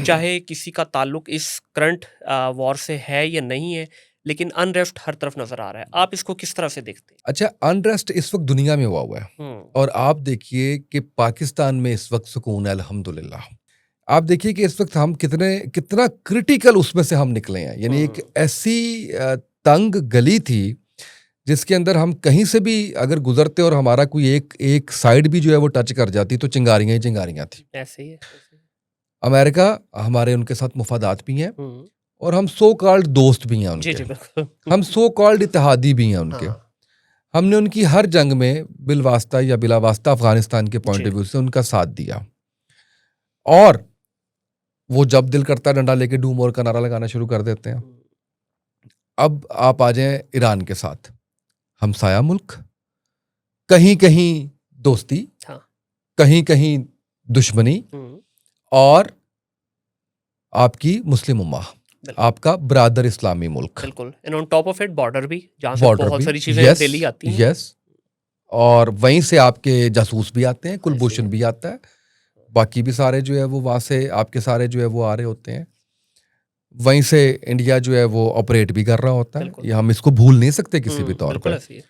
चाहे किसी का ताल्लुक इस करंट वॉर से है या नहीं है, लेकिन अनरेस्ट हर तरफ नजर आ रहा है। आप इसको किस तरह से देखते हैं? अच्छा, अनरेस्ट इस वक्त दुनिया में हुआ है, और आप देखिए कि पाकिस्तान में इस वक्त सुकून है, अल्हम्दुलिल्लाह। आप देखिए कि इस वक्त हम कितना क्रिटिकल उसमें से हम निकले हैं। यानी एक ऐसी तंग गली थी जिसके अंदर हम कहीं से भी अगर गुजरते और हमारा कोई एक साइड भी जो है वो टच कर जाती तो चिंगारियां ही चिंगारियां थी। ऐसे ही है। अमेरिका, हमारे उनके साथ मुफादात भी हैं, और हम सो कॉल्ड दोस्त भी हैं जी उनके, जी बिल्कुल। हम सो कॉल्ड इत्तेहादी भी हैं उनके। हाँ, हमने उनकी हर जंग में बिलवास्ता या बिलावास्ता अफगानिस्तान के पॉइंट जी। ऑफ व्यू से उनका साथ दिया, और वो जब दिल करता है डंडा लेके डूम और का नारा लगाना शुरू कर देते हैं। अब आप आ जाएं ईरान के साथ, हमसाया मुल्क, कहीं कहीं दोस्ती, हाँ। कहीं कहीं दुश्मनी, और आपकी मुस्लिम उम्मा, बिल्कुल आपका ब्रादर इस्लामी मुल्क, बिल्कुल। And on top of it border भी, जहाँ से बॉर्डर बहुत भी, सारी चीजें यस डेली आती हैं। यस, और वहीं से आपके जासूस भी आते हैं, ऐसे कुलभूषण ही। भी आता है, बाकी भी सारे जो है वो वहाँ से आपके सारे जो है वो आ रहे होते हैं। वहीं से इंडिया जो है वो ऑपरेट भी कर रहा होता है, बिल्कुल ये हम इसको भूल नहीं सकते किसी भी तौर बिल्कुल पे। ऐसे ही है।